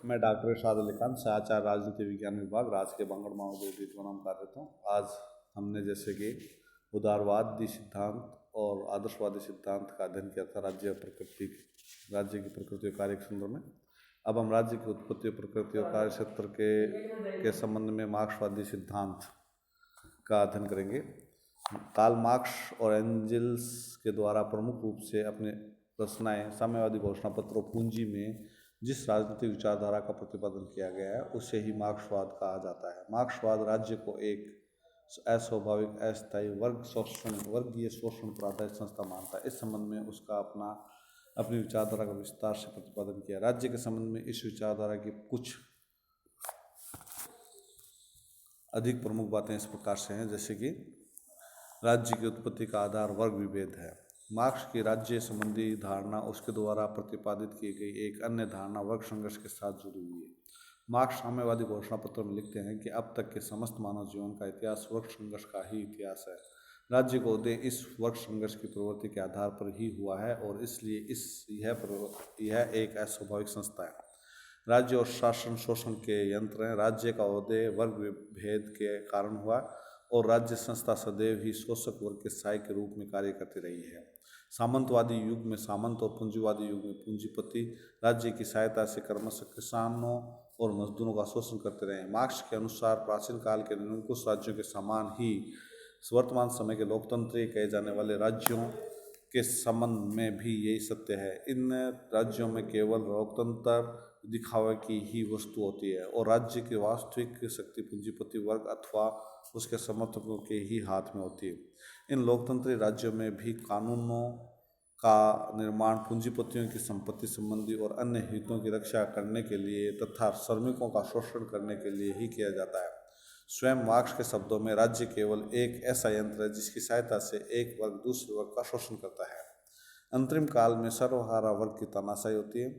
मैं डॉक्टर इरशाद अली खान, सहाचार्य राजनीति विज्ञान विभाग, राजकीय बांगड़ महाविद्यालय बनाम कार्यरत हूँ। आज हमने जैसे कि उदारवादी सिद्धांत और आदर्शवादी सिद्धांत का अध्ययन किया था राज्य की प्रकृति और कार्य के संदर्भ में। अब हम राज्य की उत्पत्ति और प्रकृति और कार्य क्षेत्र के संबंध में मार्क्सवादी सिद्धांत का अध्ययन करेंगे। कार्ल मार्क्स और एंजेल्स के द्वारा प्रमुख रूप से अपने रचनाएं साम्यवादी घोषणा पत्र और पूंजी में जिस राजनीतिक विचारधारा का प्रतिपादन किया गया है उसे ही मार्क्सवाद कहा जाता है। मार्क्सवाद राज्य को एक अस्वाभाविक, अस्थायी वर्गीय शोषण पर आधारित संस्था मानता है। इस संबंध में उसका अपनी विचारधारा का विस्तार से प्रतिपादन किया। राज्य के संबंध में इस विचारधारा की कुछ अधिक प्रमुख बातें इस प्रकार से हैं, जैसे कि राज्य की उत्पत्ति का आधार वर्ग विभेद है। मार्क्स की राज्य संबंधी धारणा उसके द्वारा प्रतिपादित की गई एक अन्य धारणा वर्ग संघर्ष के साथ जुड़ी हुई है। मार्क्स साम्यवादी घोषणा पत्र में लिखते हैं कि अब तक के समस्त मानव जीवन का इतिहास वर्ग संघर्ष का ही इतिहास है। राज्य का उदय इस वर्ग संघर्ष की प्रवृत्ति के आधार पर ही हुआ है और इसलिए यह एक अस्वाभाविक संस्था है। राज्य और शासन शोषण के यंत्र हैं। राज्य का उदय वर्ग भेद के कारण हुआ और राज्य संस्था सदैव ही शोषक वर्ग के सहाय के रूप में कार्य करती रही है। सामंतवादी युग में सामंत और पूंजीवादी युग में पूंजीपति राज्य की सहायता से क्रमशः किसानों और मजदूरों का शोषण करते रहे। मार्क्स के अनुसार प्राचीन काल के निरंकुश राज्यों के समान ही वर्तमान समय के लोकतंत्रीय कहे जाने वाले राज्यों के संबंध में भी यही सत्य है। इन राज्यों में केवल लोकतंत्र दिखावे की ही वस्तु होती है और राज्य की वास्तविक शक्ति पूंजीपति वर्ग अथवा उसके समर्थकों के ही हाथ में होती है। इन लोकतंत्री राज्यों में भी कानूनों का निर्माण पूंजीपतियों की संपत्ति संबंधी और अन्य हितों की रक्षा करने के लिए तथा श्रमिकों का शोषण करने के लिए ही किया जाता है। स्वयं मार्क्स के शब्दों में राज्य केवल एक ऐसा यंत्र है जिसकी सहायता से एक वर्ग दूसरे वर्ग का शोषण करता है। अंतरिम काल में सर्वहारा वर्ग की तानाशाही होती है।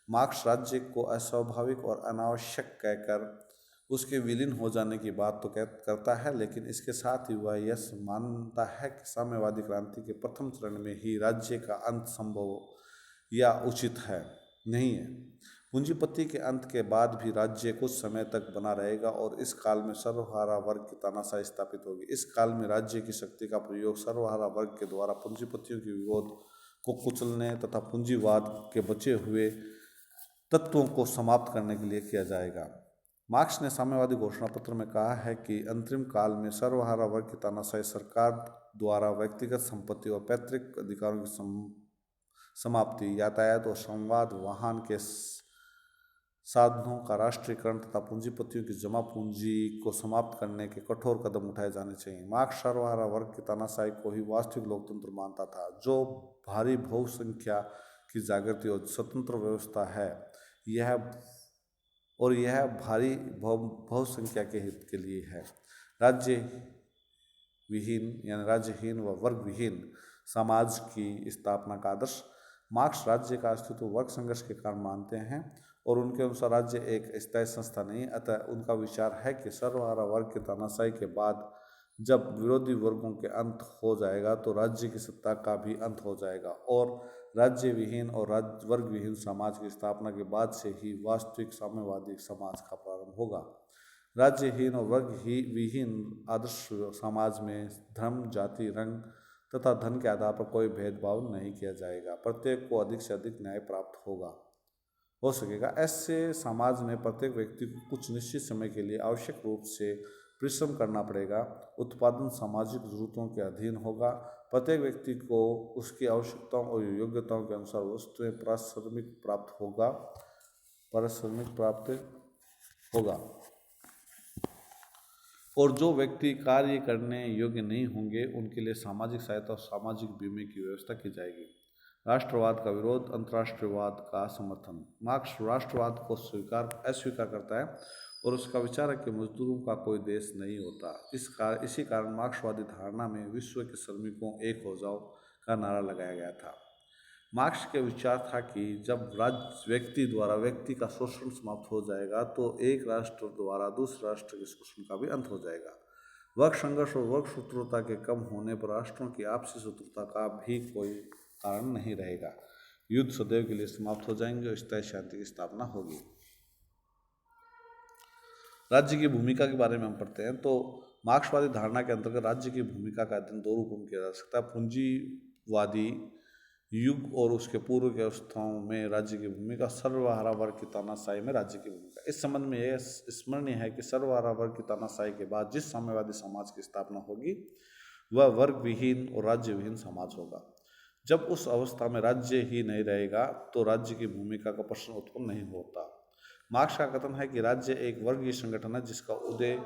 मार्क्स राज्य को अस्वाभाविक और अनावश्यक कहकर उसके विलीन हो जाने की बात तो करता है, लेकिन इसके साथ ही वह यह मानता है कि साम्यवादी क्रांति के प्रथम चरण में ही राज्य का अंत संभव या उचित है नहीं है। पूंजीपति के अंत के बाद भी राज्य कुछ समय तक बना रहेगा और इस काल में सर्वहारा वर्ग की तानाशाही स्थापित होगी। इस काल में राज्य की शक्ति का प्रयोग सर्वहारा वर्ग के द्वारा पूंजीपतियों के विरोध को कुचलने तथा पूंजीवाद के बचे हुए तत्वों को समाप्त करने के लिए किया जाएगा। मार्क्स ने साम्यवादी घोषणा पत्र में कहा है कि अंतरिम काल में सर्वहारा वर्ग की तानाशाही, सरकार द्वारा व्यक्तिगत संपत्ति और पैतृक अधिकारों की समाप्ति, यातायात और संवाद वाहन के साधनों का राष्ट्रीयकरण तथा पूंजीपतियों की जमा पूंजी को समाप्त करने के कठोर कदम उठाए जाने चाहिए। मार्क्स सर्वहारा वर्ग की तानाशाही को ही वास्तविक लोकतंत्र मानता था, जो भारी बहुसंख्या की जागृति और स्वतंत्र व्यवस्था है। यह भारी बहुसंख्या के हित के लिए है। राज्यहीन व वर्ग विहीन समाज की स्थापना का आदर्श। मार्क्स राज्य का अस्तित्व वर्ग संघर्ष के कारण मानते हैं और उनके अनुसार राज्य एक स्थायी संस्था नहीं, अतः उनका विचार है कि सर्वहारा वर्ग की तानाशाही के बाद जब विरोधी वर्गों के अंत हो जाएगा तो राज्य की सत्ता का भी अंत हो जाएगा और राज्य विहीन और वर्ग विहीन समाज की स्थापना के बाद से ही वास्तविक साम्यवादी समाज का प्रारंभ होगा। राज्यहीन और वर्ग विहीन आदर्श समाज में धर्म, जाति, रंग तथा धन के आधार पर कोई भेदभाव नहीं किया जाएगा। प्रत्येक को अधिक से अधिक न्याय प्राप्त हो सकेगा। ऐसे समाज में प्रत्येक व्यक्ति को कुछ निश्चित समय के लिए आवश्यक रूप से परिश्रम करना पड़ेगा। उत्पादन सामाजिक जरूरतों के अधीन होगा। प्रत्येक व्यक्ति को उसकी आवश्यकताओं और योग्यताओं के अनुसार वस्तुएं पारिश्रमिक प्राप्त होगा और जो व्यक्ति कार्य करने योग्य नहीं होंगे उनके लिए सामाजिक सहायता और सामाजिक बीमे की व्यवस्था की जाएगी। राष्ट्रवाद का विरोध, अंतर्राष्ट्रीयवाद का समर्थन। मार्क्स राष्ट्रवाद को अस्वीकार करता है और उसका विचार है कि मजदूरों का कोई देश नहीं होता। इसी कारण मार्क्सवादी धारणा में विश्व के श्रमिकों एक हो जाओ का नारा लगाया गया था। मार्क्स के विचार था कि जब व्यक्ति द्वारा व्यक्ति का शोषण समाप्त हो जाएगा तो एक राष्ट्र द्वारा दूसरे राष्ट्र के शोषण का भी अंत हो जाएगा। वर्ग संघर्ष और वर्ग शत्रुता के कम होने पर राष्ट्रों की आपसी शत्रुता का भी कोई कारण नहीं रहेगा। युद्ध सदैव के लिए समाप्त हो जाएंगे और स्थायी शांति की स्थापना होगी। राज्य की भूमिका के बारे में हम पढ़ते हैं तो मार्क्सवादी धारणा के अंतर्गत राज्य की भूमिका का अध्ययन दो रूपों में किया जा सकता है। पूंजीवादी युग और उसके पूर्व की अवस्थाओं में राज्य की भूमिका, सर्वहारा वर्ग की तानाशाही में राज्य की भूमिका। इस संबंध में यह स्मरणीय है कि सर्वहारा वर्ग की तानाशाही के बाद जिस साम्यवादी समाज की स्थापना होगी वह वर्ग विहीन और राज्य विहीन समाज होगा। जब उस अवस्था में राज्य ही नहीं रहेगा तो राज्य की भूमिका का प्रश्न उत्पन्न नहीं होता। मार्क्स का कथन है कि राज्य एक वर्गीय संगठन है जिसका उदय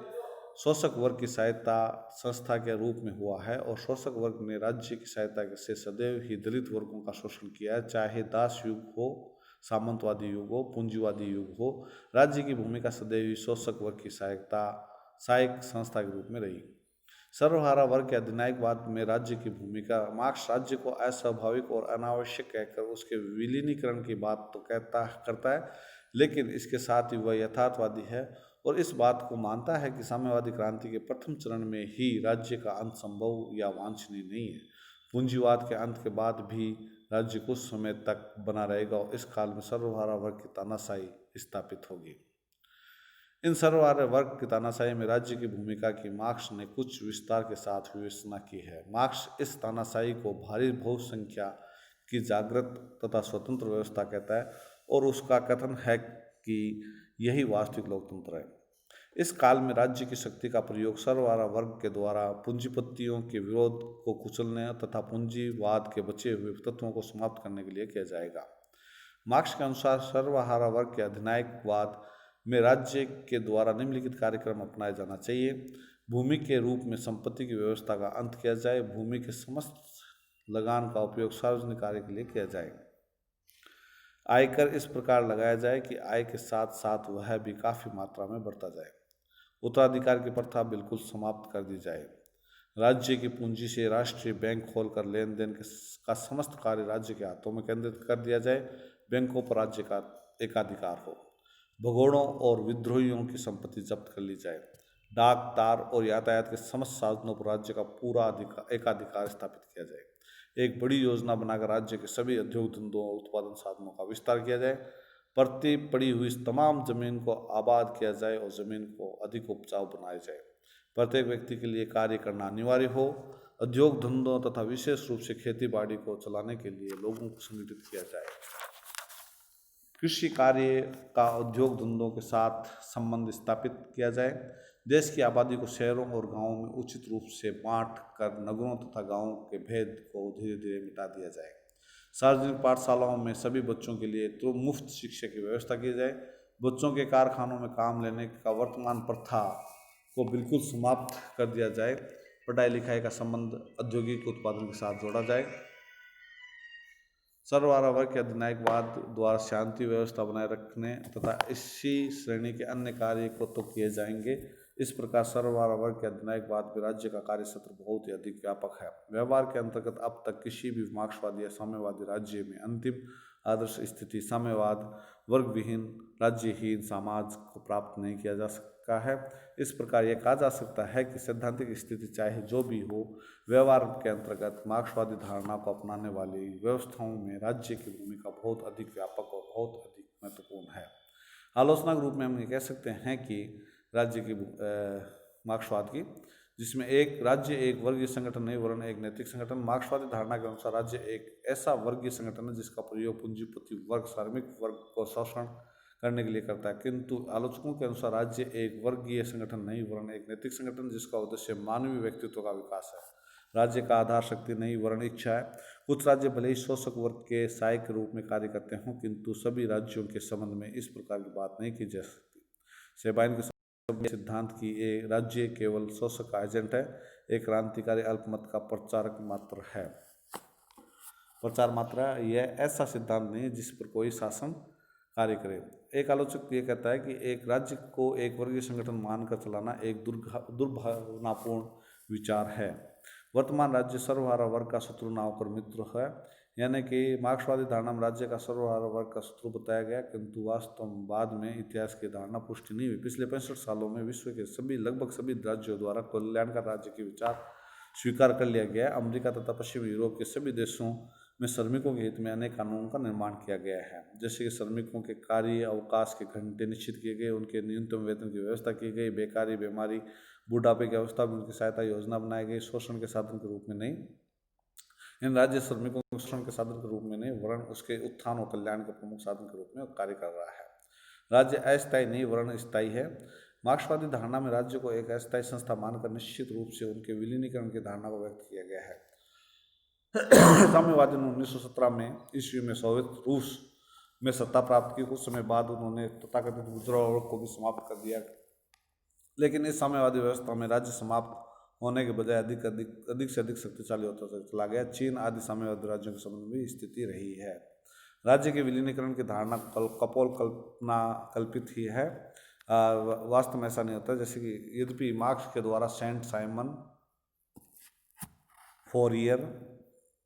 शोषक वर्ग की सहायता संस्था के रूप में हुआ है और शोषक वर्ग ने राज्य की सहायता से सदैव ही दलित वर्गों का शोषण किया है। चाहे दास युग हो, सामंतवादी युग हो, पूंजीवादी युग हो, राज्य की भूमिका सदैव ही शोषक वर्ग की सहायक संस्था के रूप में रही। सर्वहारा वर्ग के अधिनायकवाद में राज्य की भूमिका। मार्क्स राज्य को अस्वाभाविक और अनावश्यक कहकर उसके विलीनीकरण की बात तो करता है, लेकिन इसके साथ ही वह यथार्थवादी है और इस बात को मानता है कि साम्यवादी क्रांति के प्रथम चरण में ही राज्य का अंत संभव या वांछनीय नहीं है। पूंजीवाद के अंत के बाद भी राज्य कुछ समय तक बना रहेगा और इस काल में सर्वहारा वर्ग की तानाशाही स्थापित होगी। इन सर्वहारा वर्ग की तानाशाही में राज्य की भूमिका की मार्क्स ने कुछ विस्तार के साथ विवेचना की है। मार्क्स इस तानाशाही को भारी बहुसंख्या की जागृत तथा स्वतंत्र व्यवस्था कहता है और उसका कथन है कि यही वास्तविक लोकतंत्र है। इस काल में राज्य की शक्ति का प्रयोग सर्वहारा वर्ग के द्वारा पूंजीपतियों के विरोध को कुचलने तथा पूंजीवाद के बचे हुए तत्वों को समाप्त करने के लिए किया जाएगा। मार्क्स के अनुसार सर्वहारा वर्ग के अधिनायकवाद में राज्य के द्वारा निम्नलिखित कार्यक्रम अपनाया जाना चाहिए। भूमि के रूप में संपत्ति की व्यवस्था का अंत किया जाए। भूमि के समस्त लगान का उपयोग सार्वजनिक कार्य के लिए किया जाए। आयकर इस प्रकार लगाया जाए कि आय के साथ साथ वह भी काफ़ी मात्रा में बढ़ता जाए। उत्तराधिकार की प्रथा बिल्कुल समाप्त कर दी जाए। राज्य की पूंजी से राष्ट्रीय बैंक खोलकर लेन देन का समस्त कार्य राज्य के हाथों में केंद्रित कर दिया जाए। बैंकों पर राज्य का एकाधिकार हो। भगोड़ों और विद्रोहियों की संपत्ति जब्त कर ली जाए। डाक, तार और यातायात के समस्त साधनों पर राज्य का पूरा एकाधिकार स्थापित किया जाए। एक बड़ी योजना बनाकर राज्य के सभी उद्योग धंधों और उत्पादन साधनों का विस्तार किया जाए। पड़ती पड़ी हुई तमाम जमीन को आबाद किया जाए और जमीन को अधिक उपजाऊ बनाया जाए। प्रत्येक व्यक्ति के लिए कार्य करना अनिवार्य हो। उद्योग धंधों तथा विशेष रूप से खेती बाड़ी को चलाने के लिए लोगों को संगठित किया जाए। कृषि कार्य का उद्योग धंधों के साथ संबंध स्थापित किया जाए। देश की आबादी को शहरों और गांवों में उचित रूप से बांट कर नगरों तथा गांवों के भेद को धीरे धीरे मिटा दिया जाए। सार्वजनिक पाठशालाओं में सभी बच्चों के लिए तो मुफ्त शिक्षा की व्यवस्था की जाए। बच्चों के कारखानों में काम लेने का वर्तमान प्रथा को बिल्कुल समाप्त कर दिया जाए। पढ़ाई लिखाई का संबंध औद्योगिक उत्पादन के साथ जोड़ा जाए। सर्वहारा वर्ग के अधिनायकवाद द्वारा शांति व्यवस्था बनाए रखने तथा इसी श्रेणी के अन्य कार्य को तो किए जाएंगे। इस प्रकार सर्वहारा वर्ग के अधिनायकवाद में राज्य का कार्य क्षेत्र बहुत ही अधिक व्यापक है। व्यवहार के अंतर्गत अब तक किसी भी मार्क्सवादी या साम्यवादी राज्य में अंतिम आदर्श स्थिति साम्यवाद वर्ग विहीन राज्यहीन समाज को प्राप्त नहीं किया जा सका है। इस प्रकार यह कहा जा सकता है कि सैद्धांतिक स्थिति चाहे जो भी हो, व्यवहार के अंतर्गत मार्क्सवादी धारणा को अपनाने वाली व्यवस्थाओं में राज्य की भूमिका बहुत अधिक व्यापक और बहुत अधिक महत्वपूर्ण है। आलोचना के रूप में हम ये कह सकते हैं कि राज्य की मार्क्सवाद की, जिसमें एक राज्य एक वर्गीय संगठन नहीं वरन एक नैतिक संगठन। मार्क्सवादी धारणा के अनुसार राज्य एक ऐसा वर्गीय संगठन है जिसका प्रयोग पूंजीपति वर्ग श्रमिक वर्ग को शोषण करने के लिए करता है, किंतु आलोचकों के अनुसार राज्य एक वर्गीय संगठन नहीं वरन एक नैतिक संगठन जिसका उद्देश्य मानवीय व्यक्तित्व का विकास है। राज्य का आधार शक्ति नहीं वरन इच्छा है। कुछ राज्य भले ही शोषक वर्ग के सहायक के रूप में कार्य करते हों, किंतु सभी राज्यों के संबंध में इस प्रकार की बात नहीं की जा सकती। सेबाइन के सिद्धांत की ये राज्य केवल शोषक का एजेंट है, एक क्रांतिकारी अल्पमत का प्रचारक मात्र है। प्रचार मात्र यह ऐसा सिद्धांत नहीं जिस पर कोई शासन कार्य करे। एक आलोचक ये कहता है कि एक राज्य को एक वर्गीय संगठन मानकर चलाना एक दुर्भावनापूर्ण विचार है। वर्तमान राज्य सर्वहारा वर्ग का शत्रु ना होकर मित्र है, यानी कि मार्क्सवादी धारणा में राज्य का सर्वहारा वर्ग का शत्रु बताया गया, किंतु वास्तव में बाद में इतिहास की धारणा पुष्टि नहीं हुई। पिछले 65 सालों में विश्व के लगभग सभी राज्यों द्वारा कल्याणकारी राज्य के विचार स्वीकार कर लिया गया। अमेरिका तथा पश्चिमी यूरोप के सभी देशों में श्रमिकों के हित में अनेक कानूनों का निर्माण किया गया है, जैसे कि श्रमिकों के कार्य अवकाश के घंटे निश्चित किए गए, उनके न्यूनतम वेतन की व्यवस्था की गई, बेकारी, बीमारी, बुढ़ापे की अवस्था में उनकी सहायता योजना बनाई गई, शोषण के साधन के रूप में नहीं। इन राज्य श्रमिकों को शोषण के साधन के रूप में नहीं वरन उसके उत्थान और कल्याण के प्रमुख साधन के रूप में कार्य कर रहा है। राज्य अस्थायी नहीं वरन स्थायी है। मार्क्सवादी धारणा में राज्य को एक अस्थायी संस्था मानकर निश्चित रूप से उनके विलीनीकरण की धारणा को व्यक्त किया गया है। साम्यवादी ने 1917 में ईस्वी में सोवियत रूस में सत्ता प्राप्त की। कुछ समय बाद उन्होंने तथाकथित बुर्जुआ वर्ग को भी समाप्त कर दिया, लेकिन इस साम्यवादी व्यवस्था में राज्य समाप्त होने के बजाय अधिक से अधिक शक्तिशाली होता चला गया। चीन आदि साम्यवादी राज्यों के संबंध में स्थिति रही है। राज्य के विलीनीकरण की धारणा कल्पित ही है, वास्तव में ऐसा नहीं होता। जैसे कि यद्यपि मार्क्स के द्वारा सेंट साइमन, फोरियर,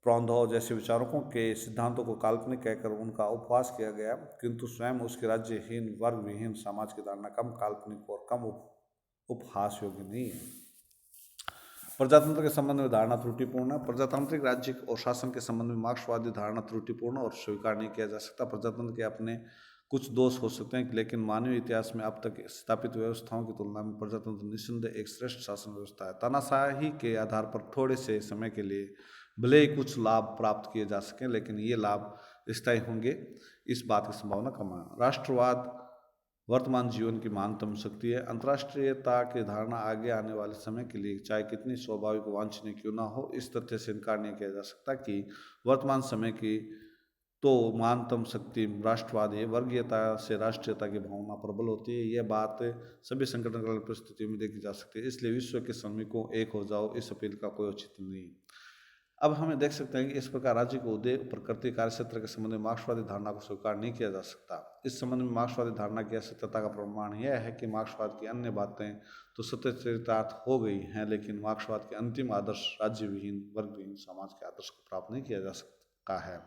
प्रॉन्धो जैसे विचारकों के सिद्धांतों को काल्पनिक कहकर उनका उपहास किया गया, किंतु स्वयं उसके राज्यहीन वर्ग विहीन समाज की धारणा कम काल्पनिक और कम उपहास योग्य नहीं है। प्रजातंत्र के संबंध में धारणा त्रुटिपूर्ण है। प्रजातांत्रिक राज्य और शासन के संबंध में मार्क्सवादी धारणा त्रुटिपूर्ण और स्वीकार नहीं किया जा सकता। प्रजातंत्र के अपने कुछ दोष हो सकते हैं, लेकिन मानवीय इतिहास में अब तक स्थापित व्यवस्थाओं की तुलना में प्रजातंत्र निस्संदेह एक श्रेष्ठ शासन व्यवस्था है। तानाशाही के आधार पर थोड़े से समय के लिए भले ही कुछ लाभ प्राप्त किए जा सकें, लेकिन ये लाभ स्थायी होंगे, इस बात की संभावना कम है। राष्ट्रवाद वर्तमान जीवन की महानतम शक्ति है। अंतर्राष्ट्रीयता की धारणा आगे आने वाले समय के लिए चाहे कितनी स्वाभाविक वांछनीय क्यों ना हो, इस तथ्य से इनकार नहीं किया जा सकता कि वर्तमान समय की तो महानतम शक्ति राष्ट्रवाद है। वर्गीयता से राष्ट्रीयता की भावना प्रबल होती है। यह बात सभी संकटकालीन परिस्थितियों में देखी जा सकती है। इसलिए विश्व के श्रमिकों एक हो जाओ, इस अपील का कोई औचित्य नहीं। अब हमें देख सकते हैं कि इस प्रकार राज्य को उदय, प्रकृति, कार्यक्षेत्र के संबंध में मार्क्सवादी धारणा को स्वीकार नहीं किया जा सकता। इस संबंध में मार्क्सवादी धारणा की असत्यता का प्रमाण यह है कि मार्क्सवाद की अन्य बातें तो सत्य चरितार्थ हो गई हैं, लेकिन मार्क्सवाद के अंतिम आदर्श राज्य विहीन वर्ग विहीन समाज के आदर्श को प्राप्त नहीं किया जा सकता है।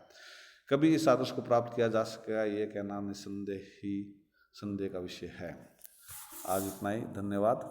कभी इस आदर्श को प्राप्त किया जा सकेगा, ये कहना निसंदेह ही संदेह का विषय है। आज इतना ही, धन्यवाद।